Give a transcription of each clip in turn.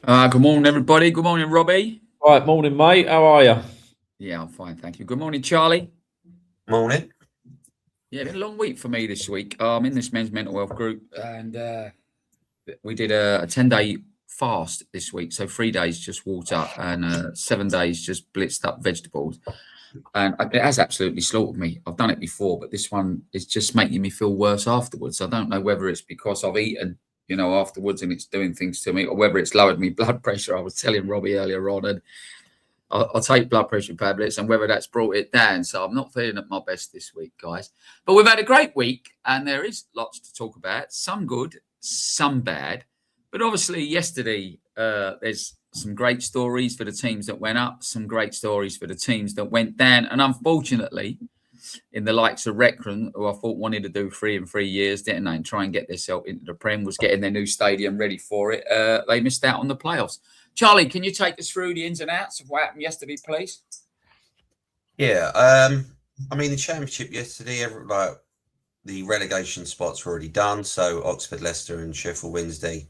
Good morning, everybody. Good morning, Robbie. Right, morning, mate. How are you? Yeah, I'm fine, thank you. Good morning, Charlie. Morning. Yeah, been a long week for me this week. I'm in this men's mental health group, and we did a 10-day fast this week. So 3 days just water and 7 days just blitzed up vegetables. And it has absolutely slaughtered me. I've done it before, but this one is just making me feel worse afterwards. I don't know whether it's because I've eaten, afterwards and it's doing things to me, or whether it's lowered me blood pressure. I was telling Robbie earlier on, and I'll take blood pressure tablets, and whether that's brought it down. So I'm not feeling at my best this week, guys. But we've had a great week, and there is lots to talk about. Some good, some bad. But obviously, yesterday, there's some great stories for the teams that went up, some great stories for the teams that went down. And unfortunately, in the likes of Wrexham, who I thought wanted to do 3 in 3 years, didn't they, and try and get themselves into the Prem, was getting their new stadium ready for it. They missed out on the playoffs. Charlie, can you take us through the ins and outs of what happened yesterday, please? Yeah, I mean the championship yesterday, the relegation spots were already done. So Oxford, Leicester, and Sheffield Wednesday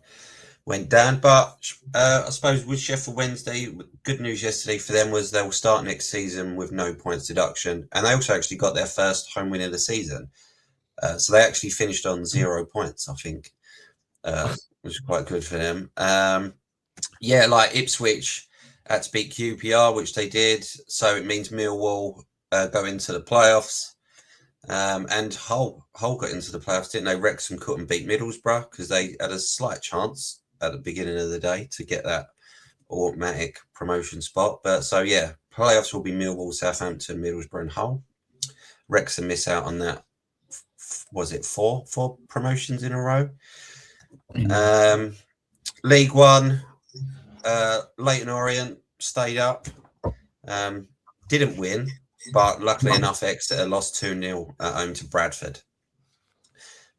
went down. But I suppose with Sheffield Wednesday, good news yesterday for them was they'll start next season with no points deduction, and they also actually got their first home win of the season. So they actually finished on 0 points, I think, which is quite good for them. Yeah, like Ipswich had to beat QPR, which they did. So it means Millwall go into the playoffs. And Hull got into the playoffs, didn't they? Wrexham couldn't beat Middlesbrough because they had a slight chance at the beginning of the day to get that automatic promotion spot. But so, yeah, playoffs will be Millwall, Southampton, Middlesbrough and Hull. Wrexham miss out on that. Was it four promotions in a row? League One. Leyton Orient stayed up, didn't win, but luckily enough, Exeter lost 2-0 at home to Bradford,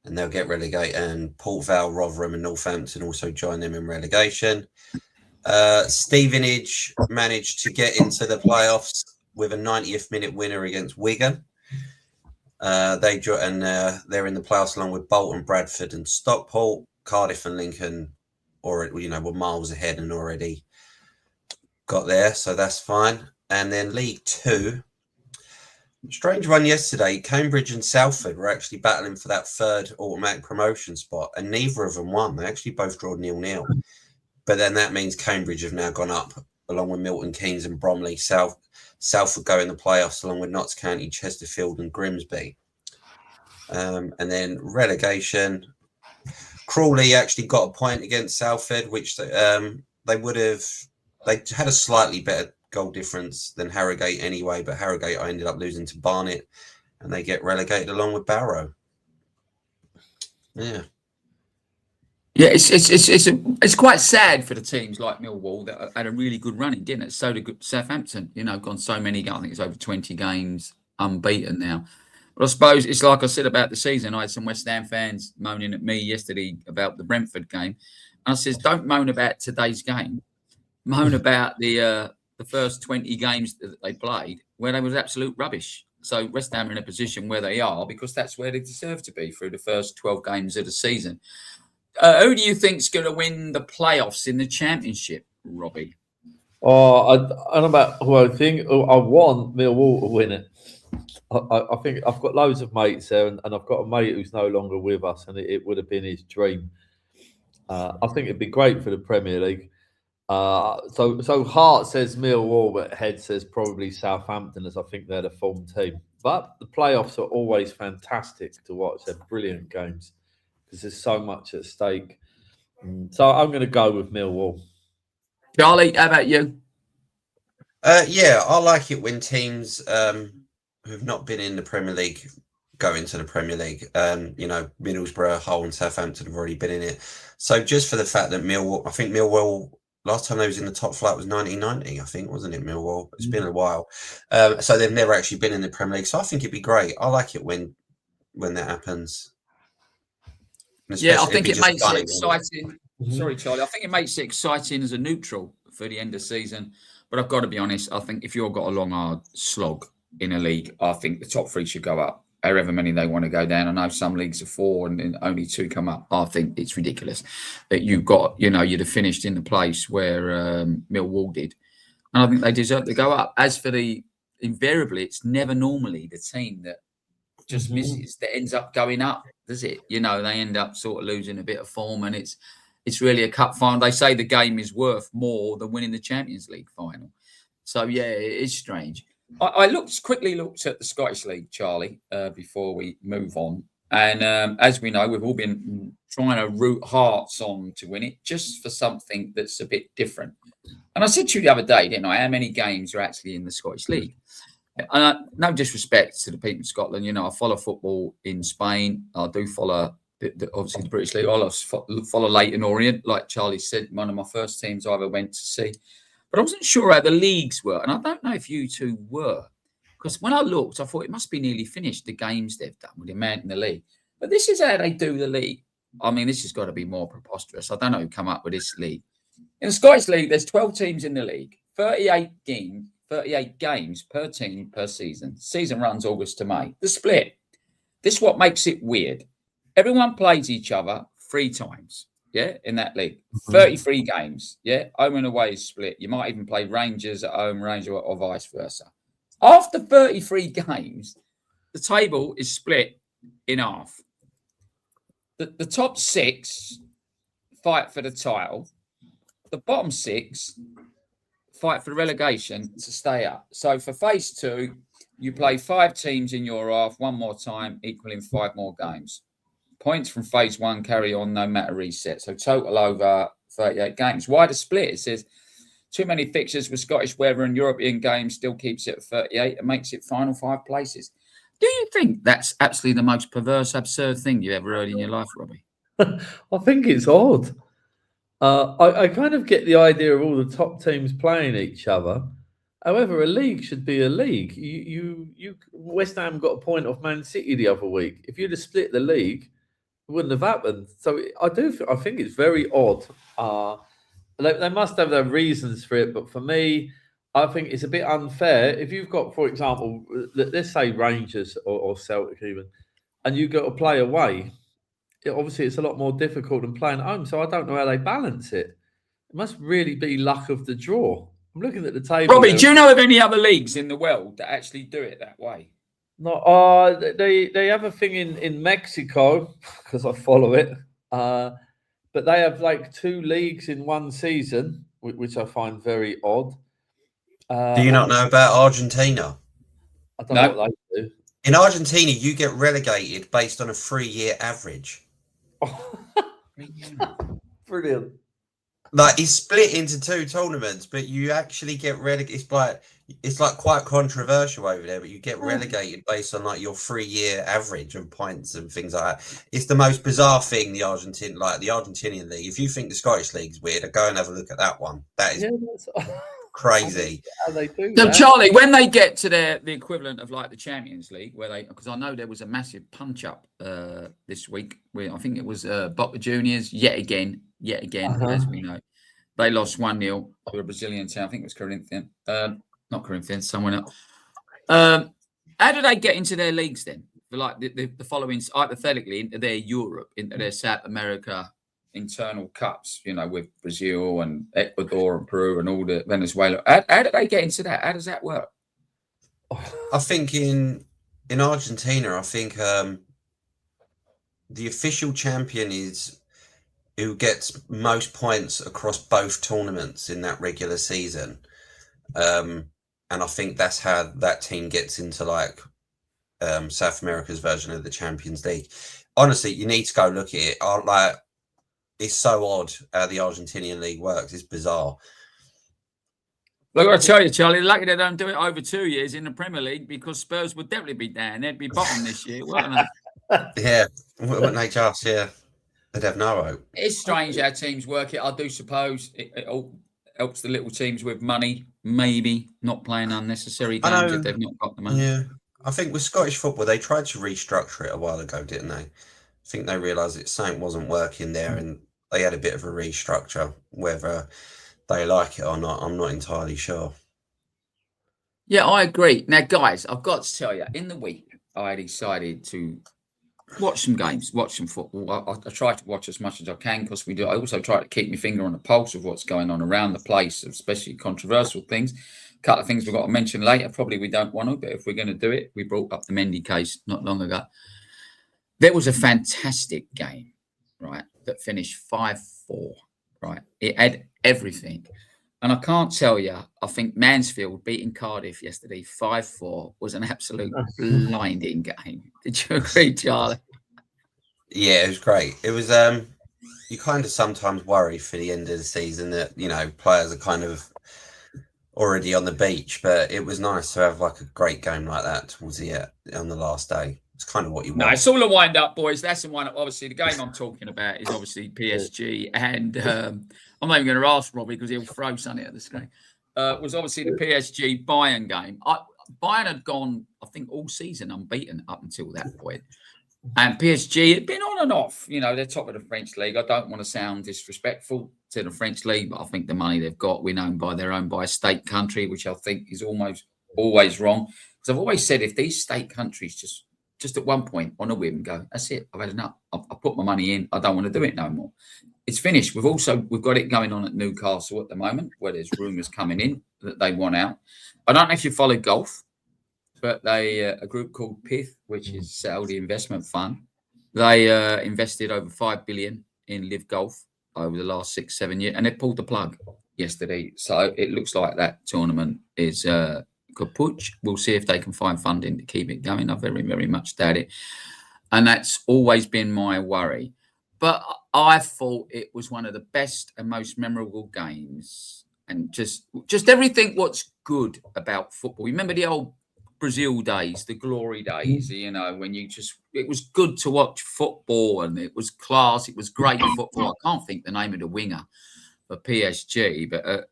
and they'll get relegated. And Port Vale, Rotherham, and Northampton also join them in relegation. Stevenage managed to get into the playoffs with a 90th minute winner against Wigan. They're in the playoffs along with Bolton, Bradford, and Stockport. Cardiff and Lincoln, were miles ahead and already got there, so that's fine. And then League Two, strange one yesterday. Cambridge and Salford were actually battling for that third automatic promotion spot, and neither of them won. They actually both drew 0-0. But then that means Cambridge have now gone up along with Milton Keynes and Bromley. Salford go in the playoffs along with Notts County, Chesterfield, and Grimsby. And then relegation. Crawley actually got a point against Salford, which they had a slightly better goal difference than Harrogate anyway, but Harrogate ended up losing to Barnet, and they get relegated along with Barrow. Yeah, it's quite sad for the teams like Millwall that had a really good running, didn't it? So did Southampton, gone so many games. I think it's over 20 games unbeaten now. But I suppose it's like I said about the season. I had some West Ham fans moaning at me yesterday about the Brentford game. And I says, don't moan about today's game. Moan about the first 20 games that they played where they was absolute rubbish. So West Ham are in a position where they are because that's where they deserve to be through the first 12 games of the season. Who do you think's going to win the playoffs in the Championship, Robbie? I don't know about who I think. I want Millwall to win it. I think I've got loads of mates there, and I've got a mate who's no longer with us, and it would have been his dream. I think it'd be great for the Premier League. So heart says Millwall, but head says probably Southampton, as I think they're the form team. But the playoffs are always fantastic to watch. They're brilliant games because there's so much at stake. So I'm going to go with Millwall. Charlie, how about you? Yeah, I like it when teams who've not been in the Premier League go into the Premier League. Middlesbrough, Hull, and Southampton have already been in it. So just for the fact that Millwall, last time they was in the top flight was 1990, I think, wasn't it, Millwall? It's been a while. So they've never actually been in the Premier League. So I think it'd be great. I like it when that happens. Yeah, I think it makes it exciting. Sorry, Charlie. I think it makes it exciting as a neutral for the end of the season. But I've got to be honest, I think if you've got a long, hard slog in a league, I think the top three should go up. however many they want to go down. I know some leagues are 4 and then only 2 come up. I think it's ridiculous that you've got, you'd have finished in the place where Millwall did. And I think they deserve to go up. As for invariably, it's never normally the team that just misses that ends up going up, does it? They end up sort of losing a bit of form, and it's really a cup final. They say the game is worth more than winning the Champions League final. So yeah, it is strange. I quickly looked at the Scottish League, Charlie, before we move on. And as we know, we've all been trying to root Hearts on to win it, just for something that's a bit different. And I said to you the other day, didn't I, how many games are actually in the Scottish League? And no disrespect to the people in Scotland. I follow football in Spain. I do follow, obviously, the British League. I follow Leyton Orient, like Charlie said, one of my first teams I ever went to see. But I wasn't sure how the leagues were. And I don't know if you two were. Because when I looked, I thought it must be nearly finished, the games they've done with the amount in the league. But this is how they do the league. I mean, this has got to be more preposterous. I don't know who come up with this league. In the Scottish League, there's 12 teams in the league, 38 games per team per season. Season runs August to May. The split. This is what makes it weird. Everyone plays each other 3 times, in that league. 33 games, home and away is split. You might even play Rangers at home, Rangers or vice versa. After 33 games, the table is split in half. The top 6 fight for the title. The bottom 6 fight for the relegation to stay up. So for phase 2, you play 5 teams in your half, 1 more time, equaling 5 more games. Points from phase 1 carry on no matter reset. So total over 38 games. Why the split? It says too many fixtures with Scottish weather and European games still keeps it at 38 and makes it final 5 places. Do you think that's absolutely the most perverse, absurd thing you ever heard in your life, Robbie? I think it's odd. I kind of get the idea of all the top teams playing each other. However, a league should be a league. West Ham got a point off Man City the other week. If you'd have split the league, it wouldn't have happened. So I think it's very odd. They must have their reasons for it, but for me, I think it's a bit unfair. If you've got, for example, let's say Rangers or Celtic even, and you got to play away, obviously it's a lot more difficult than playing at home. So I don't know how they balance it. It must really be luck of the draw. I'm looking at the table. Robbie, do you know of any other leagues in the world that actually do it that way? No, they have a thing in Mexico, because I follow it. But they have like 2 leagues in one season, which I find very odd. Do you not know about Argentina? I don't know what they do. In Argentina, you get relegated based on a 3-year average. Brilliant. Like, it's split into 2 tournaments, but you actually get relegated. It's like quite controversial over there, but you get relegated based on like your 3-year average of points and things like that. It's the most bizarre thing, the Argentinian league. If you think the Scottish league's weird, go and have a look at that one. That is crazy. How they do So that. Charlie, when they get to the equivalent of like the Champions League, because I know there was a massive punch up this week where I think it was Boca Juniors yet again, as we know, they lost 1-0 to a Brazilian team. I think it was Corinthians, not Corinthians, someone else. How do they get into their leagues then? Like the following, hypothetically, into their Europe, into their South America internal cups, with Brazil and Ecuador and Peru and all the Venezuela. How do they get into that? How does that work? I think in Argentina, I think the official champion is who gets most points across both tournaments in that regular season. And I think that's how that team gets into like South America's version of the Champions League. Honestly, you need to go look at it. It's so odd how the Argentinian league works. It's bizarre. Look, I tell you, Charlie, lucky they don't do it over 2 years in the Premier League, because Spurs would definitely be down. They'd be bottom this year, wouldn't they? Yeah, wouldn't they just? Yeah, they'd have no hope. It's strange how teams work it. I do suppose it all helps the little teams with money, maybe not playing unnecessary games if they've not got the money. Yeah, I think with Scottish football, they tried to restructure it a while ago, didn't they? I think they realised something wasn't working there, and they had a bit of a restructure. Whether they like it or not, I'm not entirely sure. Yeah, I agree. Now, guys, I've got to tell you, in the week, I decided to watch some games, watch some football. I try to watch as much as I can because we do. I also try to keep my finger on the pulse of what's going on around the place, especially controversial things. A couple of things we've got to mention later. Probably we don't want to, but if we're going to do it, we brought up the Mendy case not long ago. There was a fantastic game, right, that finished 5-4, right? It had everything. And I can't tell you, I think Mansfield beating Cardiff yesterday 5-4 was an absolute blinding game. Did you agree, Charlie? Yeah, it was great. It was you kind of sometimes worry for the end of the season that, you know, players are kind of already on the beach, but it was nice to have like a great game like that towards the on the last day. It's kind of what you want. No, it's all a wind up, boys. That's the one. Obviously, the game I'm talking about is obviously PSG, and I'm not even going to ask Robbie because he'll throw something at the screen. Was obviously the PSG Bayern game. Bayern had gone, I think, all season unbeaten up until that point. And PSG had been on and off. You know, they're top of the French league. I don't want to sound disrespectful to the French league, but I think the money they've got, they're owned by a state country, which I think is almost always wrong. Because I've always said if these state countries just at one point on a whim go, that's it, I've had enough. I've put my money in. I don't want to do it no more. It's finished. We've got it going on at Newcastle at the moment, where there's rumours coming in that they want out. I don't know if you follow golf, but a group called PIF, which is Saudi Investment Fund, they invested over 5 billion in Live Golf over the last 6-7 years, and they pulled the plug yesterday. So it looks like that tournament is kaput. We'll see if they can find funding to keep it going. I very, very much doubt it. And that's always been my worry. But I thought it was one of the best and most memorable games. And just everything what's good about football. Remember the old Brazil days, the glory days, you know, when it was good to watch football and it was class. It was great football. I can't think the name of the winger for PSG, but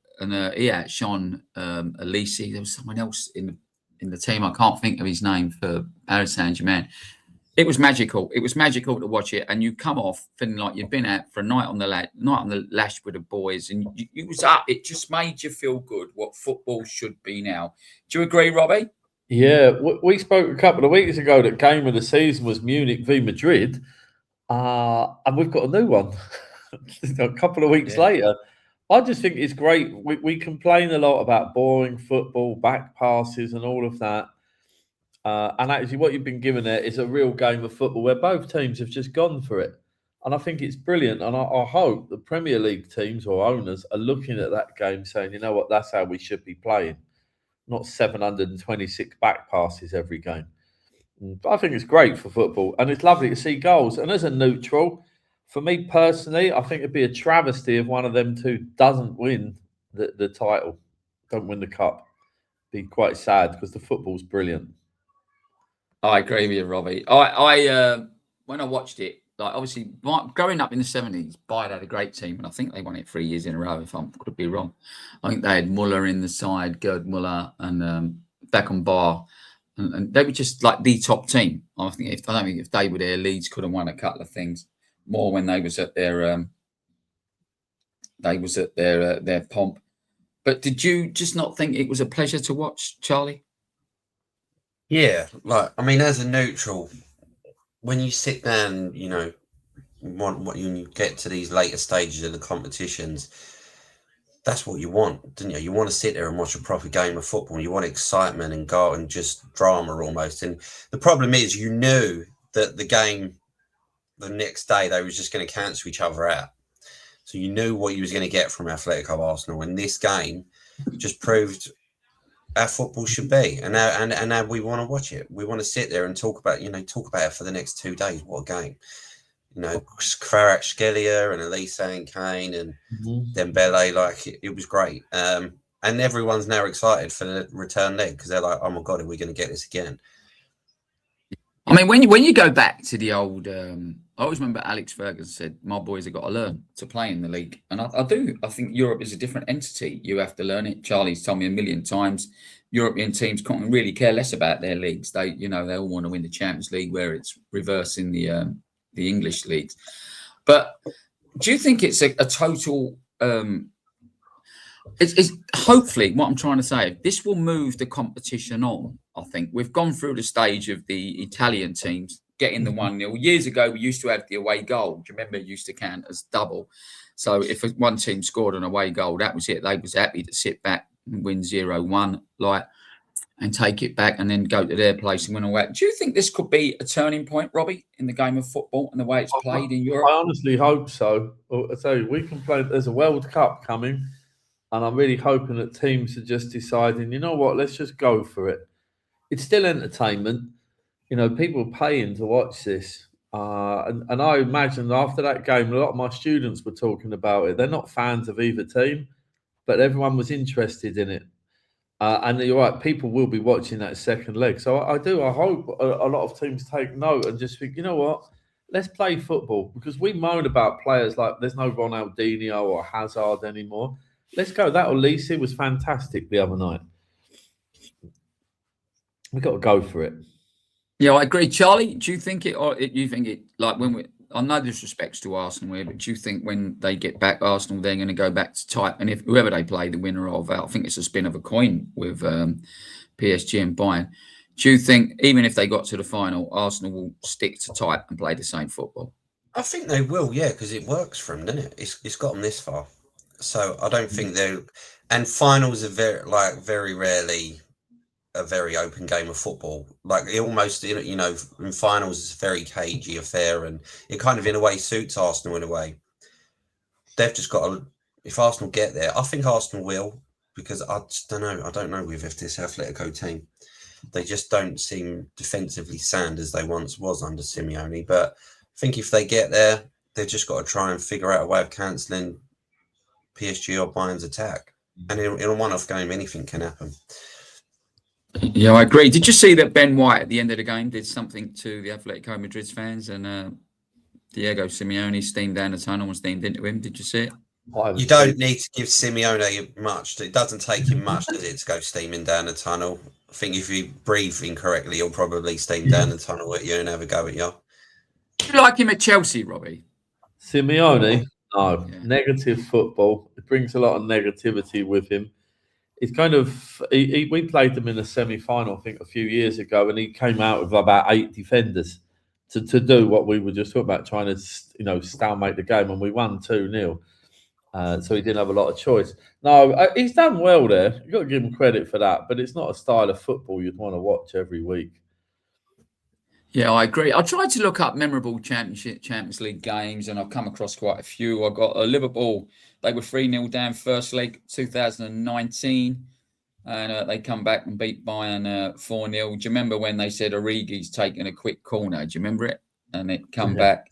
Sean Elise. There was someone else in the team. I can't think of his name for Paris Saint-Germain. It was magical. It was magical to watch it, and you come off feeling like you've been out for a night on the lash with the boys, and you was up. It just made you feel good. What football should be now. Do you agree, Robbie? Yeah, we spoke a couple of weeks ago that game of the season was Munich v Madrid, and we've got a new one a couple of weeks later. I just think it's great. We complain a lot about boring football, back passes and all of that. And actually what you've been given there is a real game of football where both teams have just gone for it. And I think it's brilliant. And I hope the Premier League teams or owners are looking at that game saying, you know what, that's how we should be playing. Not 726 back passes every game. But I think it's great for football. And it's lovely to see goals. And as a neutral, for me personally, I think it'd be a travesty if one of them two doesn't win the title, don't win the cup. Be quite sad because the football's brilliant. I agree with you, Robbie. I when I watched it, like obviously growing up in the 70s, Bayern had a great team, and I think they won it 3 years in a row. If I could be wrong, I think they had Muller in the side, Gerd Muller, and Beckenbauer, and they were just like the top team. I don't think if they were there, Leeds could have won a couple of things more when they was at their their pomp. But did you just not think it was a pleasure to watch, Charlie? Yeah, like I mean, as a neutral, when you sit down, you know, when you get to these later stages of the competitions, that's what you want, don't you? You want to sit there and watch a proper game of football. You want excitement and go and just drama almost. And the problem is, you knew that the game the next day they was just going to cancel each other out. So you knew what you was going to get from Atletico Arsenal, and this game just proved our football should be. And now we want to watch it. We want to sit there and talk about it for the next 2 days. What a game! You know, Kvaratskhelia and Elise and Kane and Dembele, like it was great. And everyone's now excited for the return leg because they're like, oh my God, are we going to get this again? I mean, when you go back to the old, I always remember Alex Ferguson said, my boys have got to learn to play in the league. And I do. I think Europe is a different entity. You have to learn it. Charlie's told me a million times, European teams can't really care less about their leagues. They all want to win the Champions League, where it's reverse in the English leagues. But do you think it's a total, It's hopefully what I'm trying to say. This will move the competition on. I think we've gone through the stage of the Italian teams getting the 1-0. Years ago, we used to have the away goal. Do you remember? It used to count as double. So if one team scored an away goal, that was it. They was happy to sit back and win 0-1, and take it back and then go to their place and win away. Do you think this could be a turning point, Robbie, in the game of football and the way it's played in Europe? I honestly hope so. I tell you, we can play. There's a World Cup coming, and I'm really hoping that teams are just deciding, you know what, let's just go for it. It's still entertainment. People are paying to watch this. And I imagine after that game, a lot of my students were talking about it. They're not fans of either team, but everyone was interested in it. And you're right, people will be watching that second leg. So I hope a lot of teams take note and just think, you know what, let's play football, because we moan about players like there's no Ronaldinho or Hazard anymore. Let's go. That Olise was fantastic the other night. We got to go for it. Yeah, I agree. Charlie, do you think it, or you think it, like when we, I know disrespects to Arsenal here, but do you think when they get back, Arsenal, they're going to go back to type? And if whoever they play, the winner of, I think it's a spin of a coin with PSG and Bayern. Do you think even if they got to the final, Arsenal will stick to type and play the same football? I think they will, yeah, because it works for them, doesn't it? It's got them this far, so I don't think they're. And finals are very rarely a very open game of football. Like it almost, in finals it's a very cagey affair, and it kind of in a way suits Arsenal in a way. They've just got to. If Arsenal get there, I think Arsenal will, because I just don't know. I don't know with this Atletico team. They just don't seem defensively sound as they once was under Simeone. But I think if they get there, they've just got to try and figure out a way of cancelling PSG or Bayern's attack. And in a one-off game, anything can happen. Yeah, I agree. Did you see that Ben White at the end of the game did something to the Atletico Madrid's fans, and Diego Simeone steamed down the tunnel and steamed into him? Did you see it? You don't need to give Simeone much. It doesn't take him much, does it, to go steaming down the tunnel? I think if you breathe incorrectly, he'll probably steam down the tunnel at you and have a go at you. Do you like him at Chelsea, Robbie? Simeone? No. Yeah. Negative football. It brings a lot of negativity with him. It's kind of we played them in a semi-final, I think, a few years ago, and he came out with about 8 defenders to do what we were just talking about, trying to stalemate the game, and we won 2-0. So he didn't have a lot of choice. No, he's done well there. You've got to give him credit for that, but it's not a style of football you'd want to watch every week. Yeah, I agree. I tried to look up memorable Champions League games, and I've come across quite a few. I got Liverpool. They were 3-0 down first leg, 2019, and they come back and beat Bayern 4-0. Do you remember when they said Origi's taking a quick corner? Do you remember it? And it come back.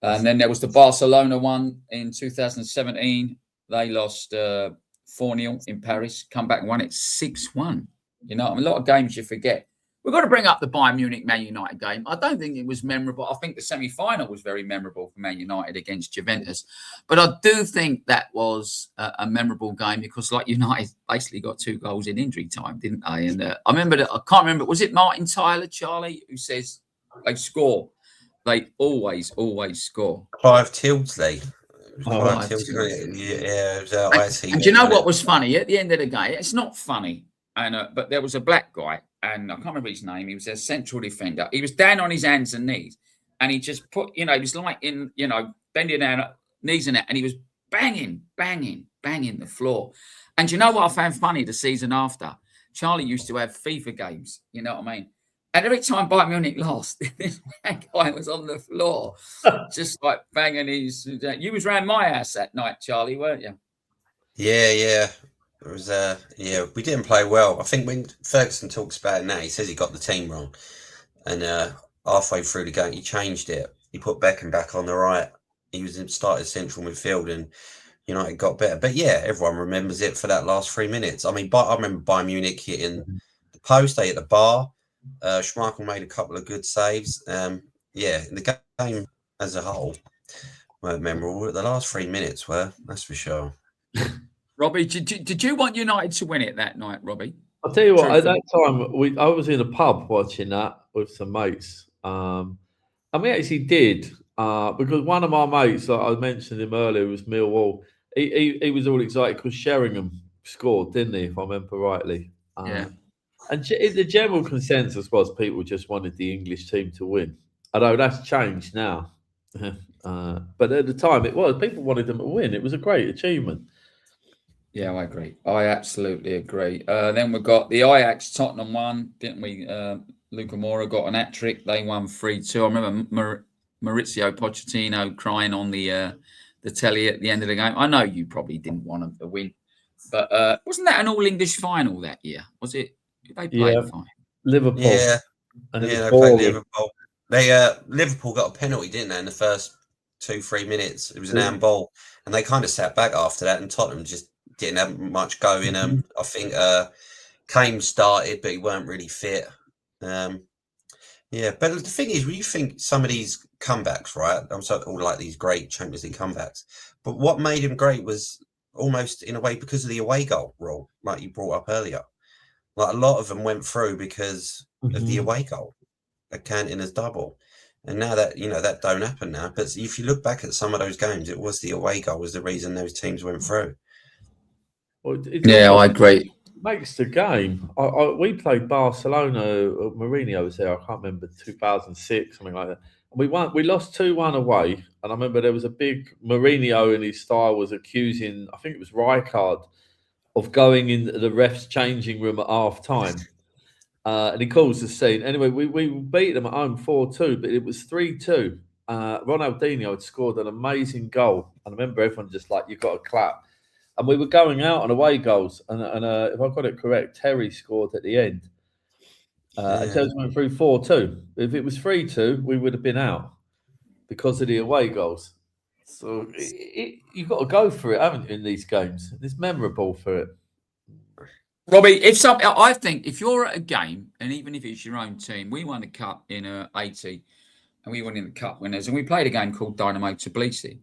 And then there was the Barcelona one in 2017. They lost 4-0 in Paris, come back and won it 6-1. A lot of games you forget. We've got to bring up the Bayern Munich-Man United game. I don't think it was memorable. I think the semi-final was very memorable for Man United against Juventus. But I do think that was a memorable game because, like, United basically got 2 goals in injury time, didn't they? And I remember that. I can't remember. Was it Martin Tyler, Charlie, who says they score? They always score. Clive Tildesley. And do you know what was funny? At the end of the game, it's not funny. And but there was a black guy, and I can't remember his name. He was a central defender. He was down on his hands and knees, and he just put, he was like bending down, knees and that, and he was banging the floor. And you know what I found funny the season after? Charlie used to have FIFA games. You know what I mean? And every time Bayern Munich lost, this guy was on the floor, just like banging his. You was around my house that night, Charlie, weren't you? Yeah. It was we didn't play well. I think when Ferguson talks about it now, he says he got the team wrong, and halfway through the game he changed it. He put Beckham back on the right. He was started central midfield, and United got better. But yeah, everyone remembers it for that last 3 minutes. I mean, I remember Bayern Munich hitting the post. They hit the bar. Schmeichel made a couple of good saves. The game as a whole weren't memorable. The last 3 minutes were, that's for sure. Robbie, did you want United to win it that night, Robbie? I'll tell you what, at that time, I was in a pub watching that with some mates. And we actually did, because one of my mates, like I mentioned him earlier, was Millwall. he was all excited because Sheringham scored, didn't he? If I remember rightly. Yeah. And the general consensus was people just wanted the English team to win. Although that's changed now. But at the time, it was people wanted them to win. It was a great achievement. Yeah, I agree. I absolutely agree. Then we got the Ajax Tottenham one, didn't we? Luca Mora got an hat trick. They won 3-2. I remember Maurizio Pochettino crying on the telly at the end of the game. I know you probably didn't want them to win, but wasn't that an all English final that year? Was it? They played fine. Liverpool. Yeah, and it yeah, was they boring. played Liverpool. They Liverpool got a penalty, didn't they, in the first 2-3 minutes? It was an handball, and they kind of sat back after that. And Tottenham just didn't have much go in them. I think Kane started, but he weren't really fit. Yeah, but the thing is, when you think some of these comebacks, right? I'm so all like these great Champions League comebacks, but what made him great was almost in a way because of the away goal rule, like you brought up earlier. Like a lot of them went through because of the away goal, accounting as double. And now that that don't happen now. But if you look back at some of those games, it was the away goal was the reason those teams went through. Well, Yeah, I agree. Makes the game. We played Barcelona. Mourinho was there. I can't remember 2006, something like that. And we won. We lost 2-1 away. And I remember there was a big Mourinho in his style was accusing. I think it was Rijkaard of going in the ref's changing room at half time. And he calls the scene. Anyway, we beat them at home 4-2, but it was 3-2. Ronaldinho had scored an amazing goal. And I remember everyone just like, you've got to clap. And we were going out on away goals. And if I got it correct, Terry scored at the end. And Chelsea went through 4-2. If it was 3-2, we would have been out because of the away goals. So you've got to go for it, haven't you, in these games? It's memorable for it. Robbie, I think if you're at a game, and even if it's your own team, we won the cup in 80, and we won in the cup winners, and we played a game called Dynamo Tbilisi,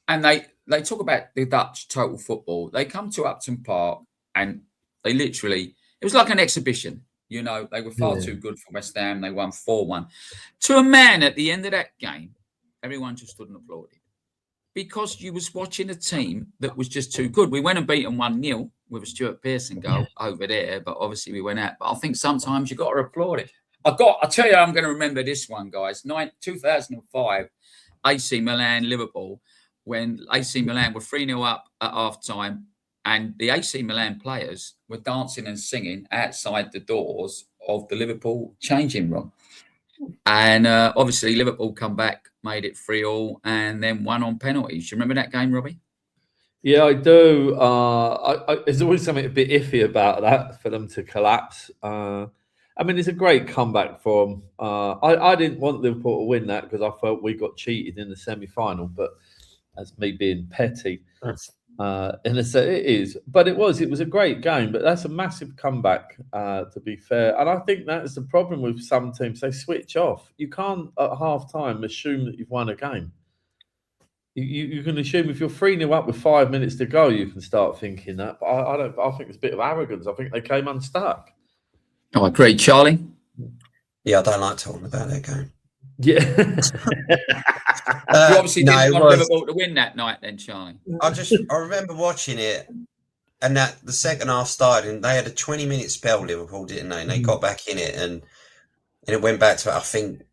and they talk about the Dutch total football. They come to Upton Park, and they literally, it was like an exhibition. You know, they were far too good for West Ham. They won 4-1. To a man at the end of that game, everyone just stood and applauded. Because you was watching a team that was just too good. We went and beat them 1-0 with a Stuart Pearson goal over there, but obviously we went out. But I think sometimes you got to applaud it. I tell you, I'm going to remember this one, guys. 2005, AC Milan, Liverpool, when AC Milan were 3-0 up at half time, and the AC Milan players were dancing and singing outside the doors of the Liverpool changing room. And obviously Liverpool come back, made it 3-3, and then won on penalties. You remember that game, Robbie? Yeah, I do. There's always something a bit iffy about that for them to collapse. I mean, it's a great comeback for them. I didn't want Liverpool to win that because I felt we got cheated in the semi-final, but that's me being petty. And it is, but it was a great game. But that's a massive comeback, to be fair. And I think that's the problem with some teams; they switch off. You can't at half time assume that you've won a game. You can assume if you're 3-0 up with 5 minutes to go, you can start thinking that. But I don't. I think it's a bit of arrogance. I think they came unstuck. Oh, I agree, Charlie. Yeah, I don't like talking about that game. Yeah. You obviously didn't want Liverpool to win that night, then, Charlie. I remember watching it, and that the second half started, and they had a 20-minute spell. Liverpool, didn't they? And they got back in it, and it went back to it. I think,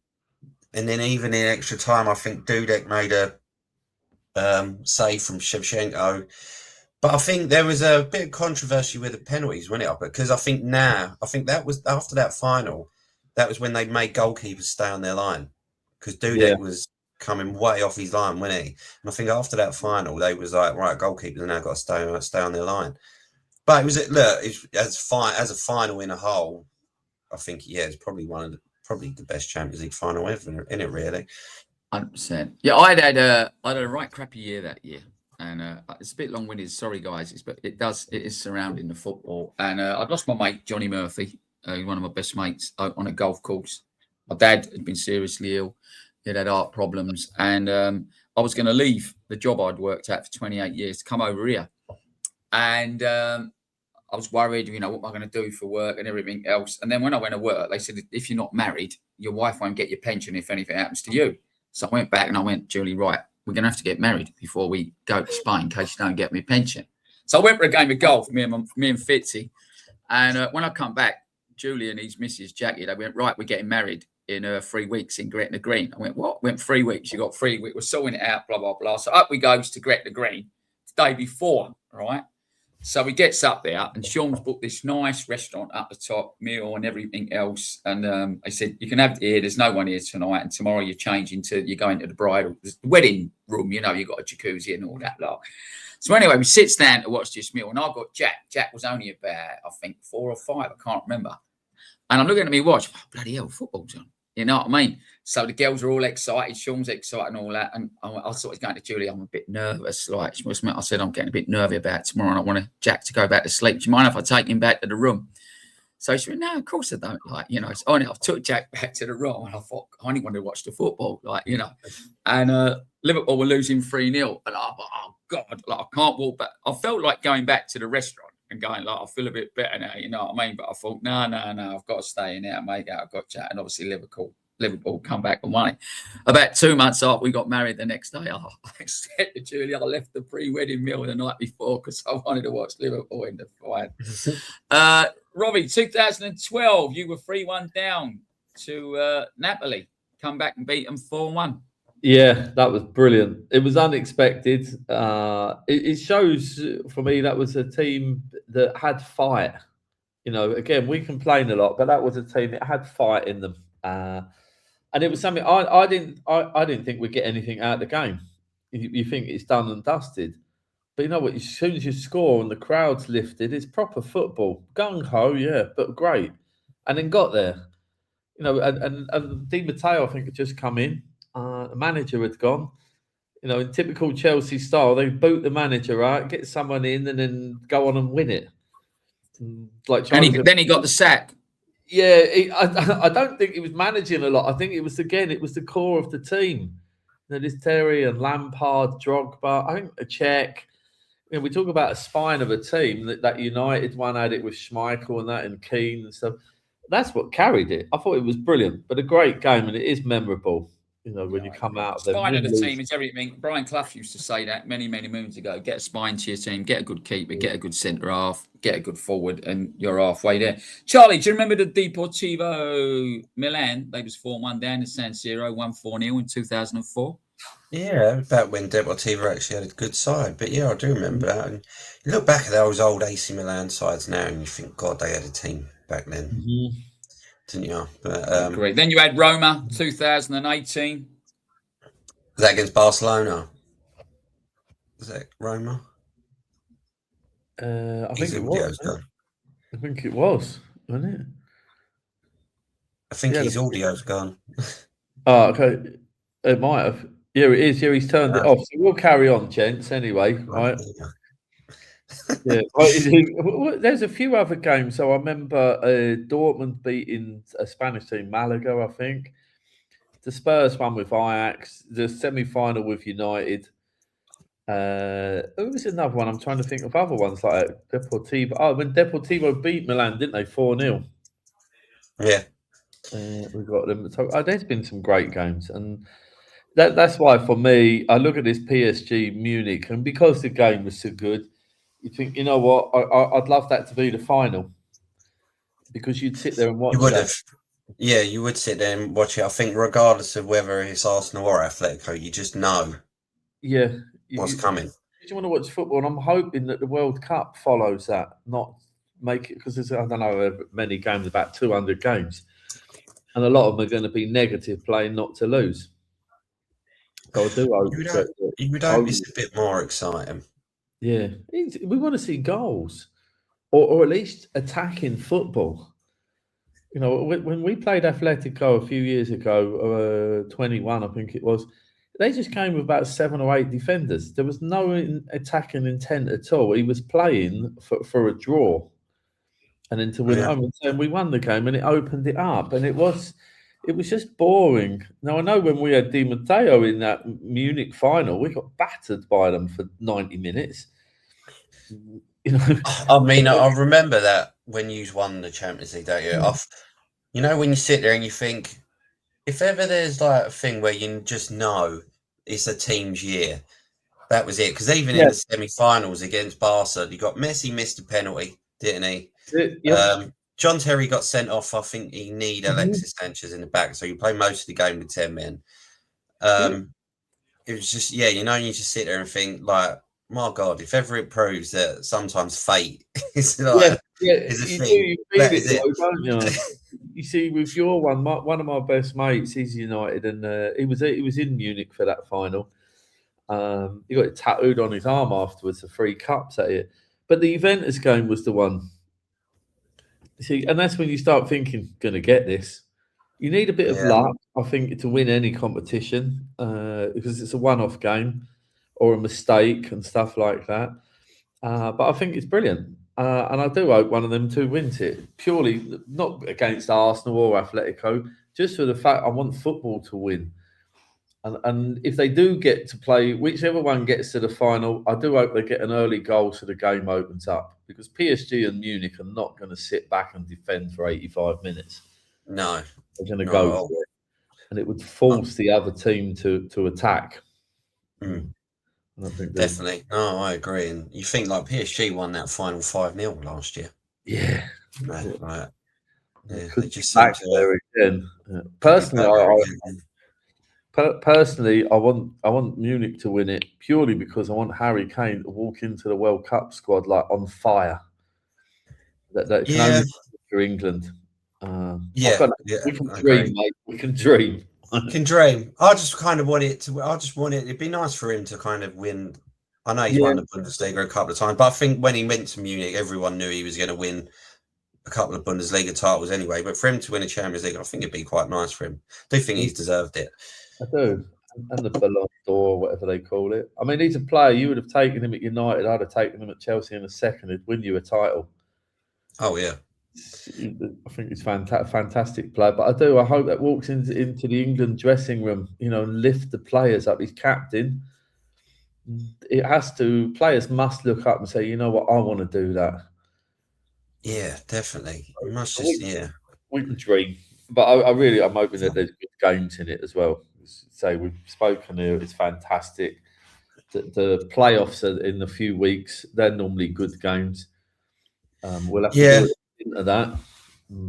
and then even in extra time, I think Dudek made a save from Shevchenko. But I think there was a bit of controversy with the penalties, wasn't it? Because I think that was after that final. That was when they made goalkeepers stay on their line because Dudek was coming way off his line, wasn't he? And I think after that final, they was like, right, goalkeepers have now got to stay on their line. But it was as a final in a whole, I think it's probably probably the best Champions League final ever, isn't it? Really, 100%. Yeah, I had a right crappy year that year, and it's a bit long-winded. Sorry, guys, but it is surrounding the football, and I'd lost my mate Johnny Murphy, one of my best mates, on a golf course. My dad had been seriously ill. He had heart problems, and I was going to leave the job I'd worked at for 28 years to come over here, and I was worried, what am I going to do for work and everything else. And then when I went to work, they said, if you're not married, your wife won't get your pension if anything happens to you. So I went back and I went, Julie, right, we're going to have to get married before we go to Spain in case you don't get me pension. So I went for a game of golf, me and Fitzy. And when I come back, Julie and his missus Jackie, they went, right, we're getting married in 3 weeks in Gretna Green. I went, what? Went 3 weeks. You got 3 weeks. We're sorting it out, blah, blah, blah. So up we goes to Gretna Green the day before, right? So he gets up there, and Sean's booked this nice restaurant up the top, meal and everything else. And I said, you can have it here. There's no one here tonight. And tomorrow you're going to the bridal, the wedding room. You know, you've got a jacuzzi and all that lot. So anyway, we sits down to watch this meal, and I got Jack. Jack was only about, I think, 4 or 5. I can't remember. And I'm looking at me watch. Oh, bloody hell, football's on. You know what I mean? So the girls are all excited. Sean's excited and all that. And I sort of going to Julie, I'm a bit nervous. Like, I said, I'm getting a bit nervy about tomorrow, and I want Jack to go back to sleep. Do you mind if I take him back to the room? So she went, no, of course I don't. Like, you know, so I took Jack back to the room, and I thought, I only wanted to watch the football, like, you know. And Liverpool were losing 3-0. And I thought, oh, God, like, I can't walk back. I felt like going back to the restaurant and going, like, I feel a bit better now, you know what I mean? But I thought, no, I've got to stay in there and make out I've got Jack. And obviously Liverpool come back and won it. About 2 months after we got married the next day, I said to Julie, I left the pre-wedding meal the night before because I wanted to watch Liverpool in the final. Robbie, 2012, you were 3-1 down to Napoli. Come back and beat them 4-1. Yeah, that was brilliant. It was unexpected. It shows for me that was a team that had fight. You know, again, we complain a lot, but that was a team that had fight in them. And it was something I didn't think we'd get anything out of the game. You think it's done and dusted. But you know what? As soon as you score and the crowd's lifted, it's proper football. Gung ho, yeah, but great. And then got there. You know, and Di Matteo, I think, had just come in. The manager had gone. You know, in typical Chelsea style, they boot the manager out, get someone in, and then go on and win it. Then he got the sack. Yeah, I don't think he was managing a lot. I think it was the core of the team. You know, this Terry and Lampard, Drogba, I think a Czech. You know, we talk about a spine of a team. That United one had it with Schmeichel and that, and Keane and stuff. That's what carried it. I thought it was brilliant, but a great game, and it is memorable. You know, when you come out of the spine of the team is everything. Brian Clough used to say that many moons ago. Get a spine to your team, get a good keeper, get a good centre half, get a good forward, and you're halfway there. Charlie, do you remember the Deportivo Milan? They was 4-1 down to San Siro, 1-4-0 in 2004. Yeah, back when Deportivo actually had a good side. But yeah, I do remember that. And you look back at those old AC Milan sides now, and you think, God, they had a team back then. Mm-hmm. Didn't you? But, great. Then you had Roma, 2018. Was that against Barcelona? Was that Roma? I think it was. I think it was, wasn't it? I think his audio's gone. Oh, okay. It might have. Yeah, it is. Yeah, he's turned it off. So we'll carry on, gents, anyway, right? Yeah. There's a few other games. So I remember Dortmund beating a Spanish team, Malaga, I think. The Spurs one with Ajax. The semi-final with United. Who was another one? I'm trying to think of other ones like Deportivo. Oh, when Deportivo beat Milan, didn't they? 4-0. Yeah. We've got them. There's been some great games, and that's why for me, I look at this PSG Munich, and because the game was so good, you think, you know what? I'd love that to be the final, because you'd sit there and watch. You would have. Yeah, you would sit there and watch it. I think regardless of whether it's Arsenal or Atletico, you just know. Yeah. What's coming? You want to watch football, and I'm hoping that the World Cup follows that, not make it, because there's, I don't know, many games, about 200 games, and a lot of them are going to be negative, playing not to lose. So I do hope you would hope it's a bit more exciting. Yeah, we want to see goals, or at least attacking football. You know, when we played Atletico a few years ago, 21, I think it was, they just came with about 7 or 8 defenders. There was no attacking intent at all. He was playing for a draw, and then to win home. And we won the game, and it opened it up. And it was just boring. Now, I know when we had Di Matteo in that Munich final, we got battered by them for 90 minutes. You know, I mean, I remember that when you won the Champions League that year. You know, when you sit there and you think, if ever there's like a thing where you just know it's a team's year. That was it. Because even in Yeah. the semi-finals against Barca, you got Messi missed a penalty, didn't he? Yep. John Terry got sent off. I think he needed Alexis Sanchez in the back, so you play most of the game with 10 men. It was just, yeah, you just sit there and think, like, my God, if ever it proves that sometimes fate is like is a You do. thing, You feel that it, is it. though, don't you? You see, with your one of my best mates, he's United, and he was in Munich for that final. He got it tattooed on his arm afterwards, the 3 cups at it. But the Juventus game was the one. You see, and that's when you start thinking, going to get this. You need a bit of luck, I think, to win any competition because it's a one-off game or a mistake and stuff like that. But I think it's brilliant. And I do hope one of them two wins it, purely not against Arsenal or Atletico, just for the fact I want football to win. And if they do get to play, whichever one gets to the final, I do hope they get an early goal so the game opens up, because PSG and Munich are not going to sit back and defend for 85 minutes. No. They're going to go for it. And it would force the other team to attack. Definitely. No, I agree. And you think, like, PSG won that final 5-0 last year. Yeah. They just seem back to there again. Personally, I want Munich to win it purely because I want Harry Kane to walk into the World Cup squad like on fire. That can only be for England. We can dream, mate. We can dream. Can dream. I just kind of want it to. I just want it. It'd be nice for him to kind of win. I know he's won the Bundesliga a couple of times, but I think when he went to Munich, everyone knew he was going to win a couple of Bundesliga titles anyway. But for him to win a Champions League, I think it'd be quite nice for him. I do think he's deserved it. I do. And the Ballon d'Or, whatever they call it. I mean, he's a player. You would have taken him at United. I'd have taken him at Chelsea in a second. He'd win you a title. Oh, yeah. I think he's fantastic player. But I hope that walks into the England dressing room, and lift the players up. He's captain. It has to. Players must look up and say, you know what, I want to do that. Yeah, definitely. You must we can dream. But I'm hoping that there's good games in it as well. Say we've spoken here, it's fantastic. The playoffs are in a few weeks. They're normally good games. We'll have to do into that.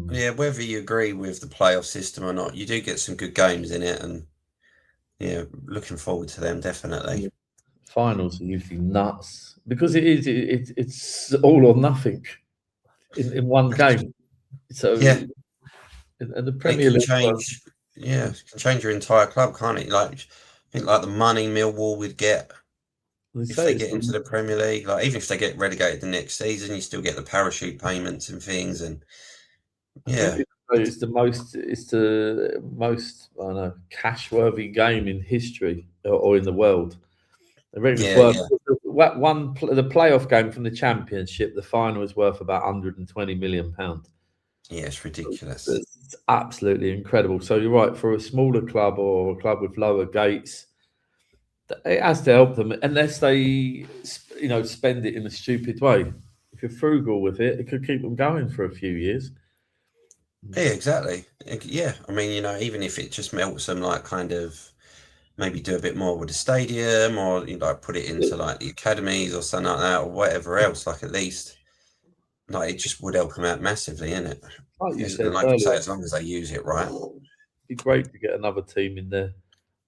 Yeah, whether you agree with the playoff system or not, you do get some good games in it, and looking forward to them definitely. Finals are usually nuts because it's all or nothing in one game. So and the Premier League change. It can change your entire club, can't it? Like, I think like the money Millwall would get if they get into the Premier League. Like, even if they get relegated the next season, you still get the parachute payments and things. And it's the most I don't know, cash-worthy game in history or in the world. The playoff game from the Championship, the final is worth about £120 million. Yeah, it's ridiculous. It's absolutely incredible. So you're right, for a smaller club or a club with lower gates, it has to help them unless they, spend it in a stupid way. If you're frugal with it, it could keep them going for a few years. Yeah, exactly. Yeah, I mean, even if it just melts them, like, kind of maybe do a bit more with the stadium, or put it into like the academies or something like that, or whatever else. Like, at least, like, it just would help them out massively, innit? Like you said earlier, say, as long as they use it right. It'd be great to get another team in there.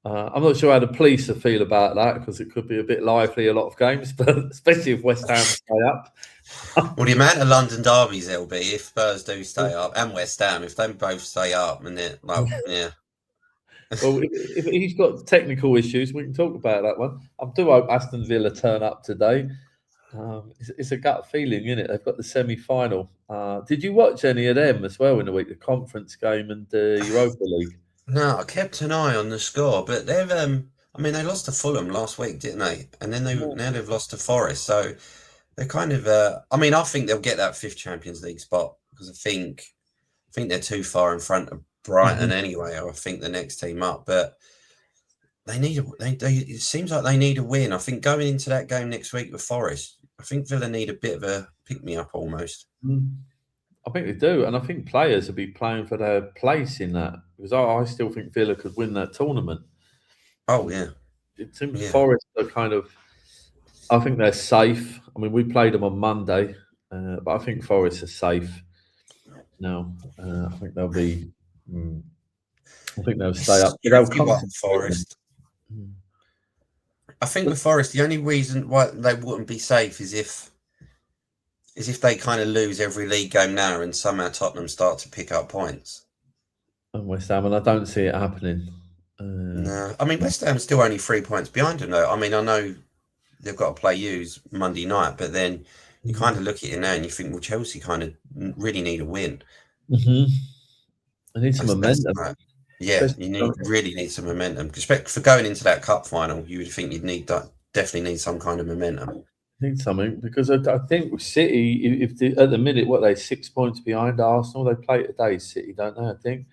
I'm not sure how the police will feel about that, because it could be a bit lively a lot of games, but especially if West Ham stay up. Well, the amount of London derbies there'll be if Spurs do stay up, and West Ham, if they both stay up, and they're like, Well, if he's got technical issues, we can talk about that one. I do hope Aston Villa turn up today. It's a gut feeling, isn't it? They've got the semi-final. Did you watch any of them as well in the week? The conference game and the Europa League? No, I kept an eye on the score, but they've, they lost to Fulham last week, didn't they? And then now they've lost to Forest, so they're kind of. I think they'll get that 5th Champions League spot, because I think they're too far in front of Brighton anyway. I think the next team up, but they need it seems like they need a win. I think going into that game next week with Forest, I think Villa need a bit of a pick-me-up almost. I think they do, and I think players will be playing for their place in that, because I still think Villa could win that tournament. Oh, yeah. it seems Yeah. Forest are kind of. I think they're safe. I mean, we played them on Monday, but I think Forest are safe now. I think they'll be. I think they'll stay It's up. They'll tricky one, concentrate. Forest. I think with Forest, the only reason why they wouldn't be safe is if they kind of lose every league game now and somehow Tottenham start to pick up points. And West Ham, and I don't see it happening. No, I mean West Ham's still only 3 points behind them though. I mean, I know they've got to play Hughes Monday night, but then you kind of look at it now and you think, well, Chelsea kind of really need a win. Mm-hmm. They need some That's momentum. right. Yeah, you really need some momentum. Because for going into that cup final, you would think you'd need that. Definitely need some kind of momentum. Need something because I think with City, at the minute, what they 6 points behind Arsenal, they play today. City, don't they? I think.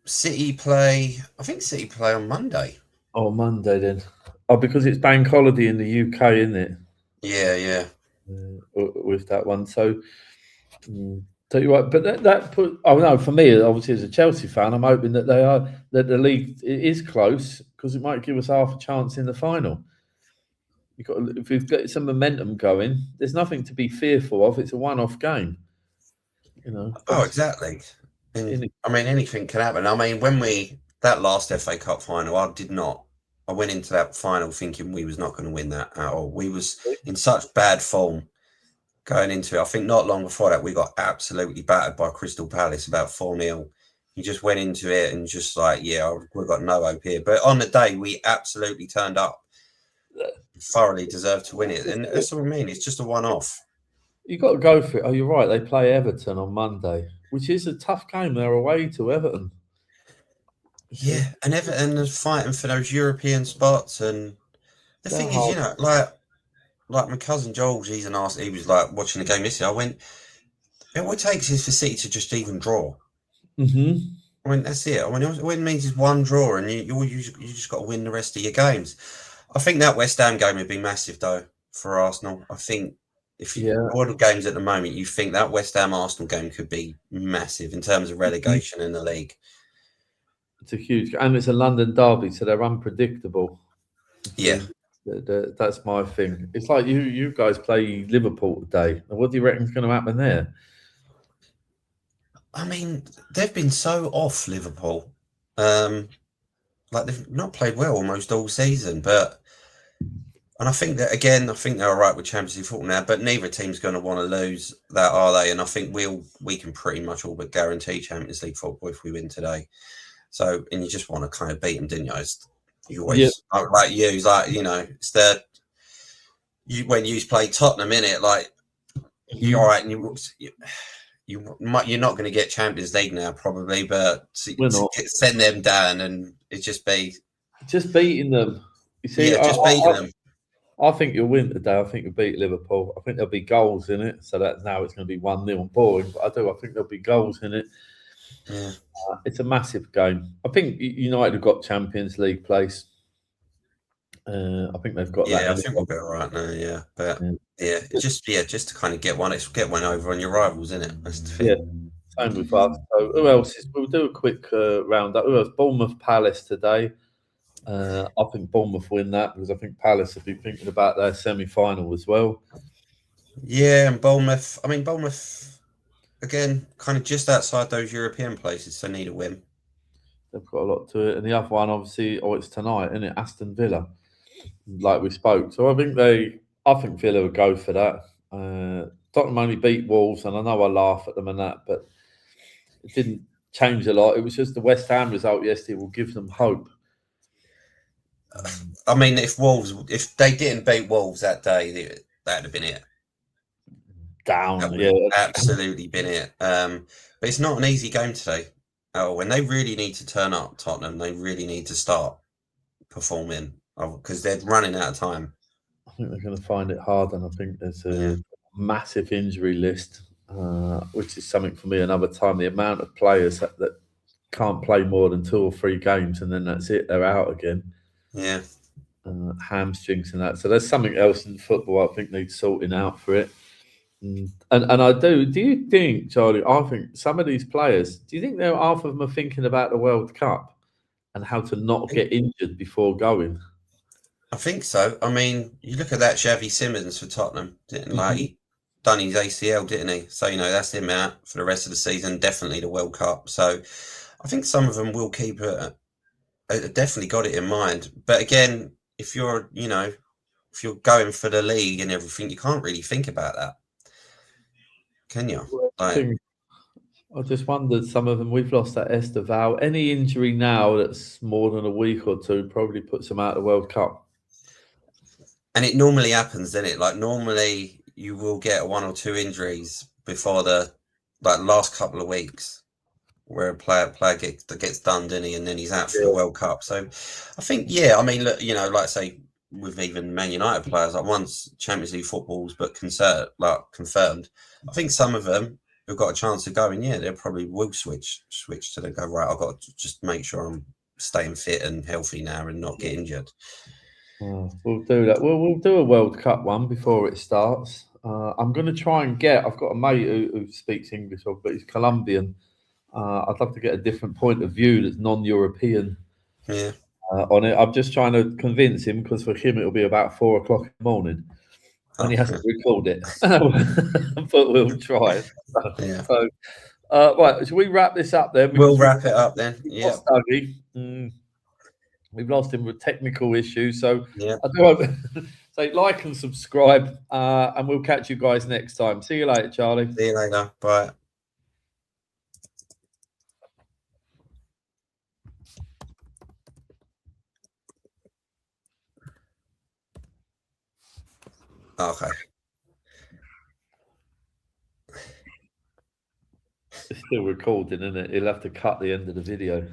City play. I think City play on Monday. Oh, Monday then. Oh, because it's bank holiday in the UK, isn't it? Yeah. With that one, so. Tell you what, but that put. Oh no, for me, obviously as a Chelsea fan, I'm hoping that the league is close because it might give us half a chance in the final. If we've got some momentum going, there's nothing to be fearful of. It's a one-off game, you know. Oh, exactly. And I mean, anything can happen. I mean, that last FA Cup final, I went into that final thinking we was not going to win that at all. We was in such bad form going into it. I think not long before that, we got absolutely battered by Crystal Palace, about 4-0. You just went into it and just like, yeah, we've got no hope here. But on the day, we absolutely turned up. Thoroughly deserved to win it. And that's what I mean. It's just a one-off. You've got to go for it. Oh, you're right. They play Everton on Monday, which is a tough game. They're away to Everton. Yeah, and Everton is fighting for those European spots. And the thing is, you know, like my cousin George, he was like watching the game yesterday. I went, all it takes is for City to just even draw. Mm-hmm. I mean, that's it. I mean, it means it's one draw, and you just got to win the rest of your games. I think that West Ham game would be massive though for Arsenal. I think if all the games at the moment, you think that West Ham Arsenal game could be massive in terms of relegation in the league. It's a huge, and it's a London derby, so they're unpredictable. Yeah. That's my thing. It's like you guys play Liverpool today. What do you reckon is going to happen there? I mean, they've been so off Liverpool. Like they've not played well almost all season, and I think that again, I think they're all right with Champions League football now, but neither team's going to want to lose that, are they? And I think we can pretty much all but guarantee Champions League football if we win today. So, and you just want to kind of beat them, didn't you? You always like you know, it's when you play Tottenham in it, like you're all right, and you're not going to get Champions League now probably, but send them down and it just beating them. You see, just beating them. I think you'll win today. I think you'll beat Liverpool. I think there'll be goals in it, so that now it's going to be 1-0 boring. But I think there'll be goals in it. Yeah, it's a massive game. I think United have got Champions League place. I think they've got that. Yeah, I think we'll be all right now. Yeah, but just to kind of get one over on your rivals, isn't it? That's the thing. Yeah, same with us. So who else we'll do a quick roundup. Who else? Bournemouth Palace today. I think Bournemouth win that because I think Palace have been thinking about their semi-final as well. Yeah, and Bournemouth. I mean, Bournemouth again, kind of just outside those European places, so need a win. They've got a lot to it, and the other one, obviously, it's tonight, isn't it? Aston Villa, like we spoke. So I think Villa would go for that. Tottenham only beat Wolves, and I know I laugh at them and that, but it didn't change a lot. It was just the West Ham result yesterday will give them hope. I mean, if they didn't beat Wolves that day, that'd have been it. Down, absolutely been it. But it's not an easy game today. Oh, when they really need to turn up, Tottenham, they really need to start performing because they're running out of time. I think they're going to find it hard, and I think there's a massive injury list, which is something for me another time. The amount of players that can't play more than 2 or 3 games, and then that's it, they're out again. Yeah. Hamstrings and that. So there's something else in football I think needs sorting out for it. And I do you think, Charlie, I think some of these players, do you think half of them are thinking about the World Cup? and how to not get injured before going. I think so. I mean, you look at that Xavi Simmons for Tottenham, didn't like he done his ACL, didn't he? So that's him out for the rest of the season, definitely the World Cup. So I think some of them will keep it. Definitely got it in mind. But again, if you're going for the league and everything, you can't really think about that, can you? I just wondered, some of them, we've lost that Esteval. Any injury now that's more than a week or two probably puts them out of the World Cup. And it normally happens, doesn't it? Like normally you will get 1 or 2 injuries before the last couple of weeks, where a player gets done, doesn't he? And then he's out for the World Cup. So I think, I mean, look, like I say, with even Man United players, like once Champions League footballs, but confirmed. I think some of them who've got a chance of going, they probably will switch to the go, right, I've got to just make sure I'm staying fit and healthy now and not get injured. We'll do that. We'll do a World Cup one before it starts. I'm going to try and I've got a mate who speaks English, but he's Colombian. I'd love to get a different point of view that's non-European on it. I'm just trying to convince him, because for him it'll be about 4 o'clock in the morning. And he has to record it. But we'll try. So, right, shall we wrap this up then? We'll wrap it up then. Yeah. We've lost him with technical issues. So I do hope say like and subscribe, and we'll catch you guys next time. See you later, Charlie. See you later. Bye. Okay. It's still recording, isn't it? He'll have to cut the end of the video.